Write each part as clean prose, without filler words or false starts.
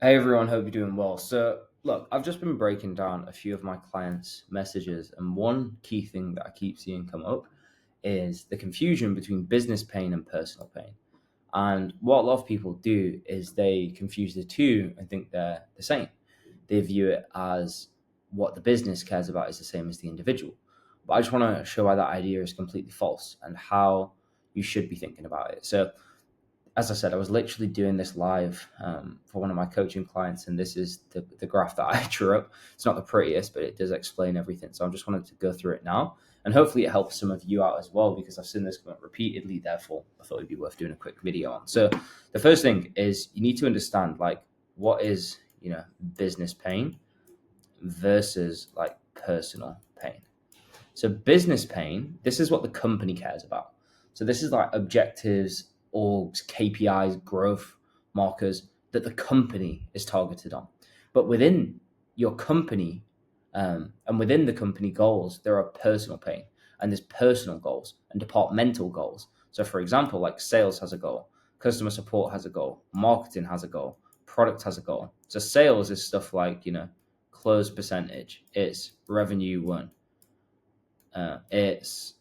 Hey everyone, hope you're doing well. So, look, I've just been breaking down a few of my clients' messages, and one key thing that I keep seeing come up is the confusion between business pain and personal pain. And what a lot of people do is they confuse the two and think they're the same. They view it as what the business cares about is the same as the individual. But I just want to show why that idea is completely false and how you should be thinking about it. So, as I said, I was literally doing this live for one of my coaching clients, and this is the graph that I drew up. It's not the prettiest, but it does explain everything. So I just wanted to go through it now, and hopefully it helps some of you out as well, because I've seen this come up repeatedly. Therefore, I thought it'd be worth doing a quick video on. So the first thing is you need to understand like what is business pain versus like personal pain. So business pain, this is what the company cares about. So this is like objectives, orgs, KPIs, growth markers that the company is targeted on. But within your company and within the company goals, there are personal pain and there's personal goals and departmental goals. So for example, like sales has a goal, customer support has a goal, marketing has a goal, product has a goal. So sales is stuff like, close percentage, it's revenue won, it's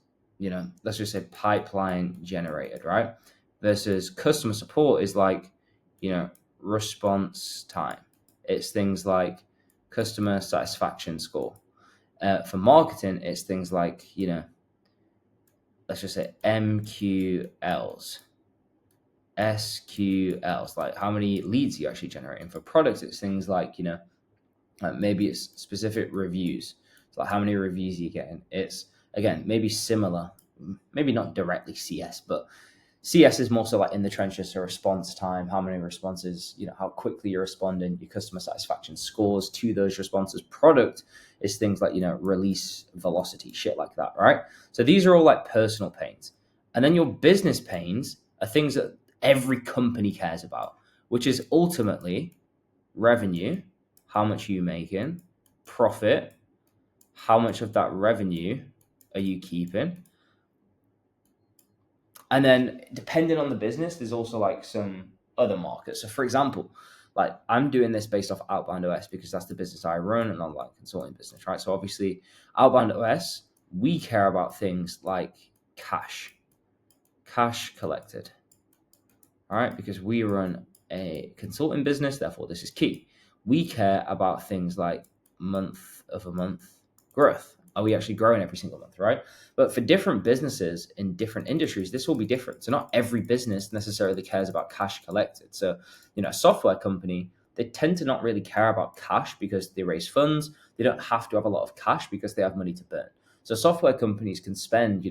let's just say pipeline generated, right? Versus customer support is like response time. It's things like customer satisfaction score. For marketing, it's things like let's just say MQLs, SQLs, like how many leads you actually generating. For products, it's things like maybe it's specific reviews. It's like how many reviews are you getting. It's again maybe similar, maybe not directly CS, but CS is more so like in the trenches. So response time, how many responses, how quickly you're responding, your customer satisfaction scores to those responses. Product is things like release velocity, shit like that, right? So these are all like personal pains. And then your business pains are things that every company cares about, which is ultimately revenue, how much are you making, profit, how much of that revenue are you keeping. And then depending on the business, there's also like some other markets. So for example, like I'm doing this based off Outbound OS because that's the business I run, an online consulting business, right? So obviously Outbound OS, we care about things like cash collected, all right? Because we run a consulting business, therefore this is key. We care about things like month-over-month growth. Are we actually growing every single month, right? But for different businesses in different industries, this will be different. So not every business necessarily cares about cash collected. So, a software company, they tend to not really care about cash because they raise funds. They don't have to have a lot of cash because they have money to burn. So software companies can spend,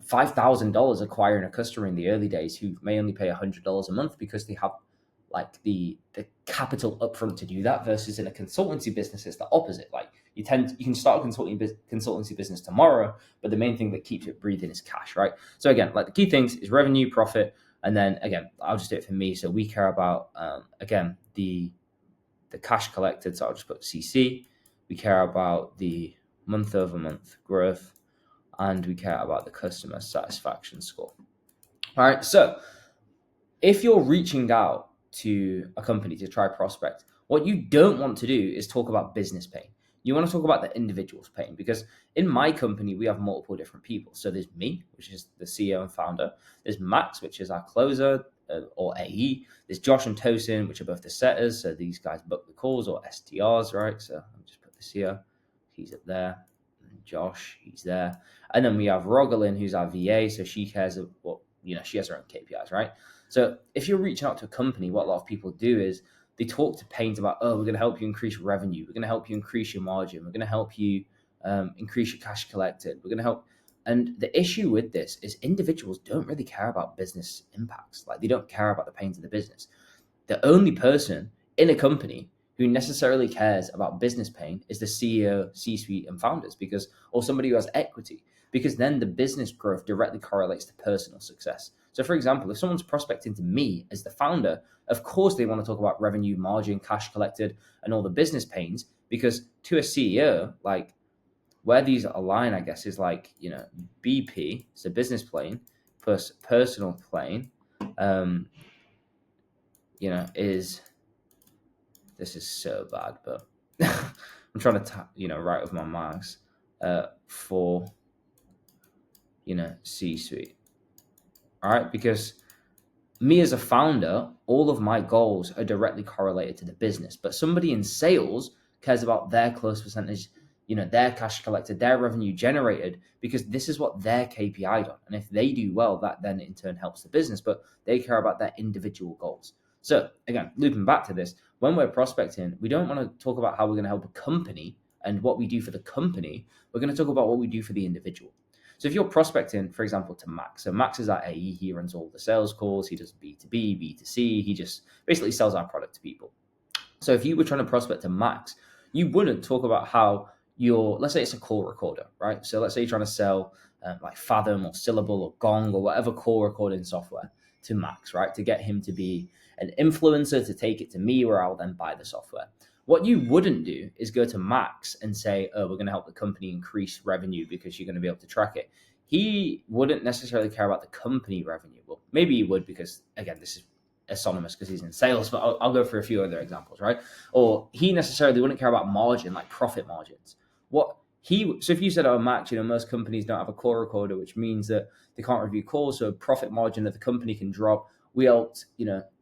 $5,000 acquiring a customer in the early days who may only pay $100 a month because they have like the capital upfront to do that, versus in a consultancy business it's the opposite. Like you can start a consultancy business tomorrow, but the main thing that keeps it breathing is cash, right? So again, like the key things is revenue, profit, and then again I'll just do it for me. So we care about again the cash collected, so I'll just put CC. We care about the month over month growth, and we care about the customer satisfaction score. All right, so if you're reaching out to a company to try prospect, what you don't want to do is talk about business pain. You want to talk about the individual's pain, because in my company, we have multiple different people. So there's me, which is the CEO and founder. There's Max, which is our closer or AE. There's Josh and Tosin, which are both the setters. So these guys book the calls, or SDRs, right? So I'll just put this here. He's up there. And Josh, he's there. And then we have Rogalyn, who's our VA. So she cares of what, she has her own KPIs, right? So if you're reaching out to a company, what a lot of people do is they talk to pains about, we're going to help you increase revenue. We're going to help you increase your margin. We're going to help you increase your cash collected. We're going to help. And the issue with this is individuals don't really care about business impacts. Like they don't care about the pains of the business. The only person in a company who necessarily cares about business pain is the CEO, C-suite, and founders, or somebody who has equity, because then the business growth directly correlates to personal success. So for example, if someone's prospecting to me as the founder, of course they want to talk about revenue, margin, cash collected, and all the business pains, because to a CEO, like where these align, I guess, is like, BP, so business plane, plus personal plane, is this is so bad, but I'm trying to write with my mouse for C-suite. All right, because me as a founder, all of my goals are directly correlated to the business, but somebody in sales cares about their close percentage, their cash collected, their revenue generated, because this is what they're KPI'd on. And if they do well, that then in turn helps the business, but they care about their individual goals. So again, looping back to this, when we're prospecting, we don't want to talk about how we're going to help a company and what we do for the company. We're going to talk about what we do for the individual. So if you're prospecting, for example, to Max, so Max is our AE, he runs all the sales calls, he does B2B, B2C, he just basically sells our product to people. So if you were trying to prospect to Max, you wouldn't talk about how let's say it's a call recorder, right? So let's say you're trying to sell like Fathom or Syllable or Gong or whatever call recording software to Max, right? To get him to be an influencer, to take it to me, where I'll then buy the software. What you wouldn't do is go to Max and say, oh, we're going to help the company increase revenue because you're going to be able to track it. He wouldn't necessarily care about the company revenue. Well, maybe he would because, again, this is synonymous because he's in sales, but I'll go for a few other examples, right? Or he necessarily wouldn't care about margin, like profit margins. So if you said, oh, Max, most companies don't have a call recorder, which means that they can't review calls, so profit margin of the company can drop. We helped,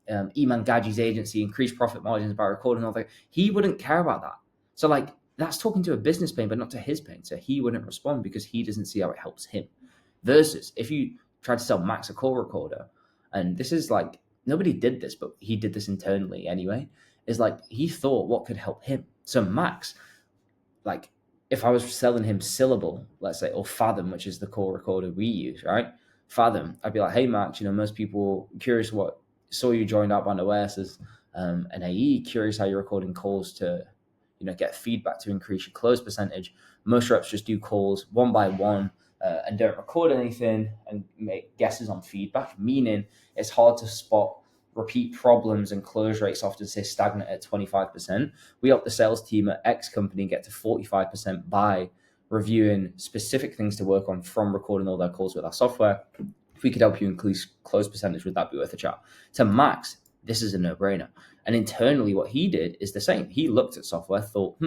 Iman Gadji's agency increase profit margins by recording all that. He wouldn't care about that. So that's talking to a business pain, but not to his pain. So he wouldn't respond because he doesn't see how it helps him. Versus if you try to sell Max a call recorder, and this is nobody did this, but he did this internally anyway, is he thought what could help him. So Max, if I was selling him Syllable, let's say, or Fathom, which is the call recorder we use, right? Fathom, I'd be like, hey, Max, most people curious saw you joined Outbound OS as an AE, curious how you're recording calls to, get feedback to increase your close percentage. Most reps just do calls one by one and don't record anything and make guesses on feedback, meaning it's hard to spot repeat problems, and close rates often stay stagnant at 25%. We help the sales team at X company get to 45% by reviewing specific things to work on from recording all their calls with our software. If we could help you increase close percentage, would that be worth a chat? To Max, this is a no-brainer. And internally, what he did is the same. He looked at software, thought,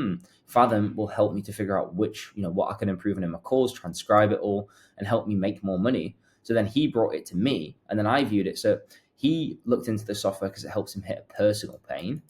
Fathom will help me to figure out what I can improve in my calls, transcribe it all, and help me make more money. So then he brought it to me, and then I viewed it. So he looked into the software because it helps him hit a personal pain.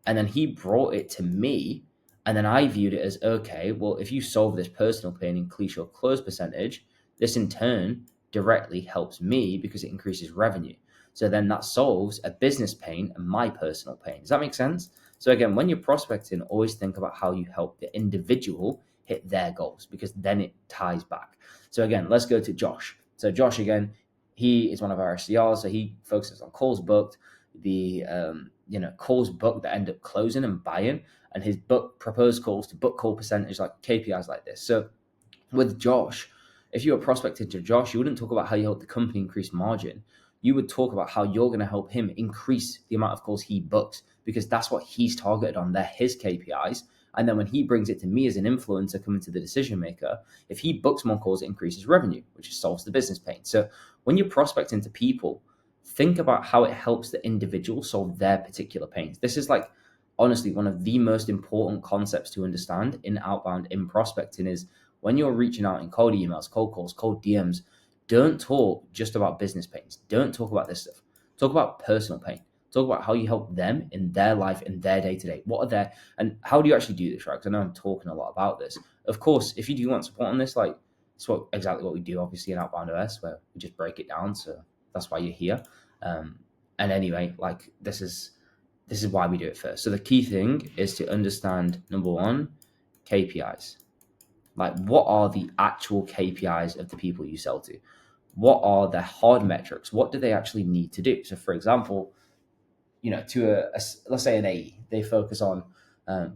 And then he brought it to me, and then I viewed it as, okay, well, if you solve this personal pain, increase your close percentage, this in turn directly helps me because it increases revenue. So then that solves a business pain and my personal pain. Does that make sense? So again, when you're prospecting, always think about how you help the individual hit their goals, because then it ties back. So again, let's go to Josh. So Josh, again, he is one of our SDRs, so he focuses on calls booked, the calls booked that end up closing and buying, and his proposed calls to book call percentage, like KPIs like this. So with Josh, if you were prospecting to Josh, you wouldn't talk about how you help the company increase margin. You would talk about how you're going to help him increase the amount of calls he books, because that's what he's targeted on. They're his KPIs. And then when he brings it to me as an influencer coming to the decision maker, if he books more calls, it increases revenue, which solves the business pain. So when you're prospecting to people, think about how it helps the individual solve their particular pains. This is honestly one of the most important concepts to understand in outbound, in prospecting, is when you're reaching out in cold emails, cold calls, cold DMs, don't talk just about business pains. Don't talk about this stuff. Talk about personal pain. Talk about how you help them in their life, in their day-to-day. What are their, and how do you actually do this, right? Because I know I'm talking a lot about this. Of course, if you do want support on this, it's exactly what we do, obviously, in Outbound OS, where we just break it down. So that's why you're here. And anyway, this is why we do it first. So the key thing is to understand, number one, KPIs. What are the actual KPIs of the people you sell to? What are their hard metrics? What do they actually need to do? So for example, to let's say an AE, they focus on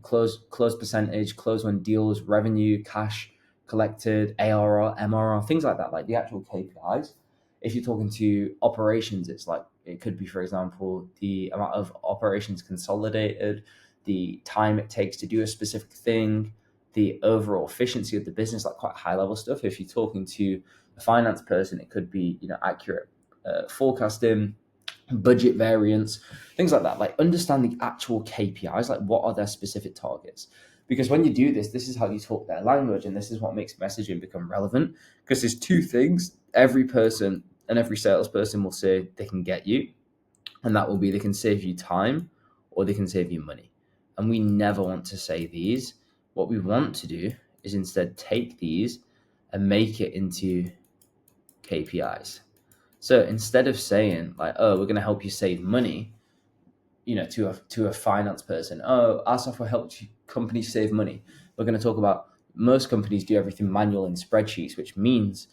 close percentage, close when deals, revenue, cash collected, ARR, MRR, things like that, like the actual KPIs. If you're talking to operations, it could be, for example, the amount of operations consolidated, the time it takes to do a specific thing, the overall efficiency of the business, quite high level stuff. If you're talking to a finance person, it could be accurate forecasting, budget variance, things like that. Like understand the actual KPIs, like what are their specific targets. Because when you do this, this is how you talk their language, and this is what makes messaging become relevant. Because there's two things every person and every salesperson will say they can get you, and that will be they can save you time or they can save you money. And we never want to say these. What we want to do is instead take these and make it into KPIs. So instead of saying like, oh, we're going to help you save money, to a finance person, oh, our software helps companies save money. We're going to talk about most companies do everything manual in spreadsheets, which means,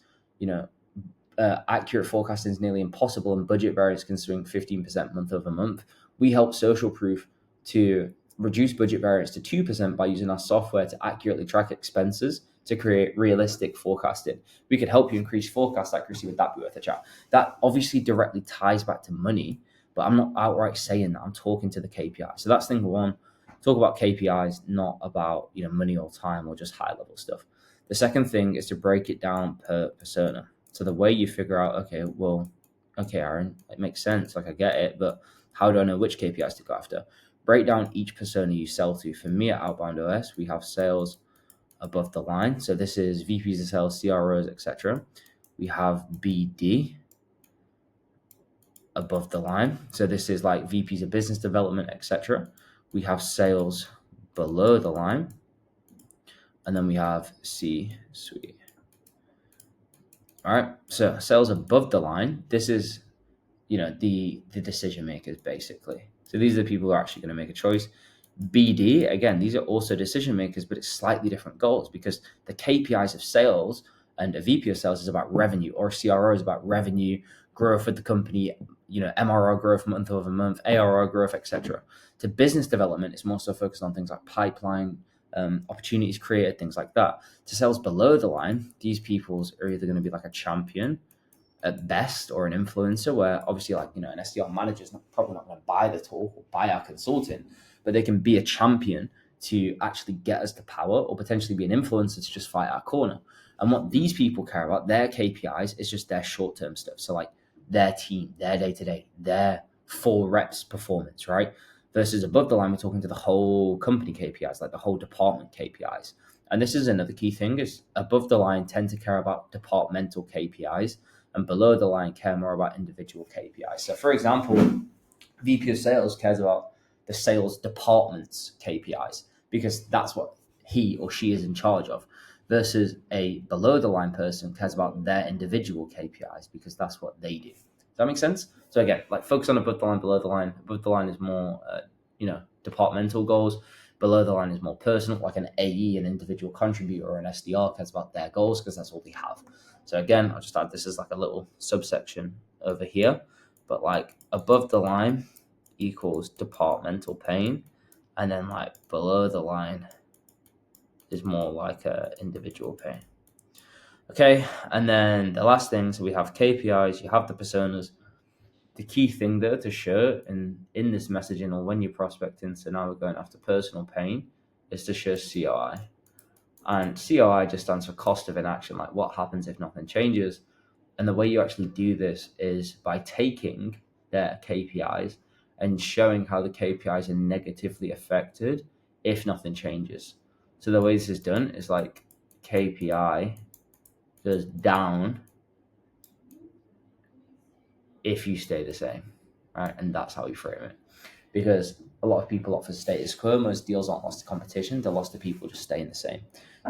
accurate forecasting is nearly impossible and budget variance can swing 15% month over month. We help Social Proof to reduce budget variance to 2% by using our software to accurately track expenses to create realistic forecasting. We could help you increase forecast accuracy. Would that be worth a chat? That obviously directly ties back to money, but I'm not outright saying that. I'm talking to the KPI. So that's thing one. Talk about KPIs, not about money or time or just high level stuff. The second thing is to break it down per persona. So the way you figure out, okay, Aaron, it makes sense. Like I get it, but how do I know which KPIs to go after? Break down each persona you sell to. For me at Outbound OS, we have sales above the line. So this is VPs of sales, CROs, etc. We have BD above the line. So this is like VPs of business development, etc. We have sales below the line. And then we have C-suite. All right. So sales above the line, this is, the decision makers basically. So these are the people who are actually going to make a choice. BD, again, these are also decision makers, but it's slightly different goals because the KPIs of sales and a VP of sales is about revenue, or a CRO is about revenue, growth of the company, MRR growth month over month, ARR growth, etc. To business development, it's more so focused on things like pipeline, opportunities created, things like that. To sales below the line, these people's are either going to be like a champion at best or an influencer, where obviously an SDR manager is probably not going to buy the tool or buy our consulting, but they can be a champion to actually get us to power, or potentially be an influencer to just fight our corner. And what these people care about, their KPIs, is just their short-term stuff. So like their team, their day-to-day, their 4 reps performance, right? Versus above the line, we're talking to the whole company KPIs, like the whole department KPIs. And this is another key thing, is above the line tend to care about departmental KPIs, and below the line care more about individual KPIs. So for example, VP of sales cares about the sales department's KPIs because that's what he or she is in charge of, versus a below the line person cares about their individual KPIs because that's what they do. Does that make sense? So again, like focus on above the line, below the line. Above the line is more, departmental goals. Below the line is more personal, like an AE, an individual contributor, or an SDR cares about their goals because that's all they have. So again, I'll just add this as like a little subsection over here, but like above the line equals departmental pain, and then like below the line is more like a individual pain. Okay, and then the last thing, so we have KPIs, you have the personas. The key thing there to show in this messaging, or when you're prospecting, so now we're going after personal pain, is to show COI. And COI just stands for cost of inaction, like what happens if nothing changes. And the way you actually do this is by taking their KPIs and showing how the KPIs are negatively affected if nothing changes. So the way this is done is like KPI goes down if you stay the same, right? And that's how we frame it. Because a lot of people opt for status quo. Most deals aren't lost to competition, they're lost to people just staying the same.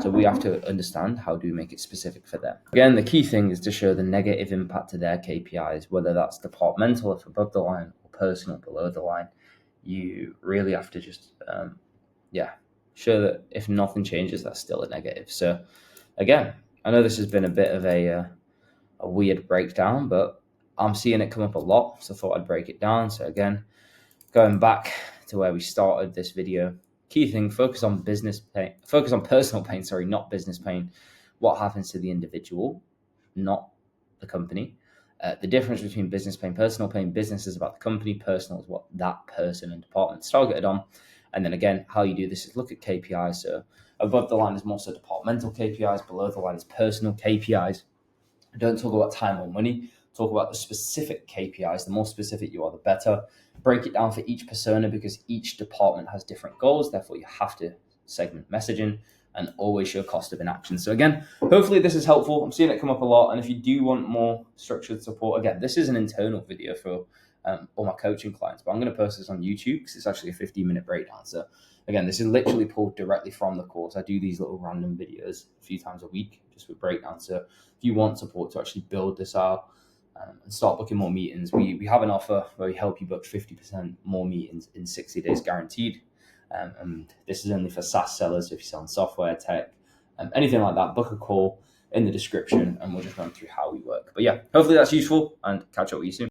So we have to understand how do we make it specific for them. Again, the key thing is to show the negative impact to their KPIs, whether that's departmental if above the line or personal below the line. You really have to just, show that if nothing changes, that's still a negative. So again, I know this has been a bit of a weird breakdown, but I'm seeing it come up a lot, so I thought I'd break it down. So again, going back to where we started this video, key thing, focus on personal pain, not business pain. What happens to the individual, not the company. The difference between business pain, personal pain, business is about the company, personal is what that person and department is targeted on. And then again, how you do this is look at KPIs. So above the line is more so departmental KPIs, below the line is personal KPIs. Don't talk about time or money. talk about the specific KPIs. The more specific you are, the better. Break it down for each persona because each department has different goals. Therefore, you have to segment messaging and always show cost of inaction. So again, hopefully this is helpful. I'm seeing it come up a lot. And if you do want more structured support, again, this is an internal video for all my coaching clients, but I'm going to post this on YouTube because it's actually a 15-minute breakdown. So again, this is literally pulled directly from the course. I do these little random videos a few times a week just with breakdowns. So if you want support to actually build this out and start booking more meetings, we have an offer where we help you book 50% more meetings in 60 days guaranteed. And this is only for SaaS sellers. So if you're selling software, tech, anything like that, book a call in the description and we'll just run through how we work. But yeah, hopefully that's useful and catch up with you soon.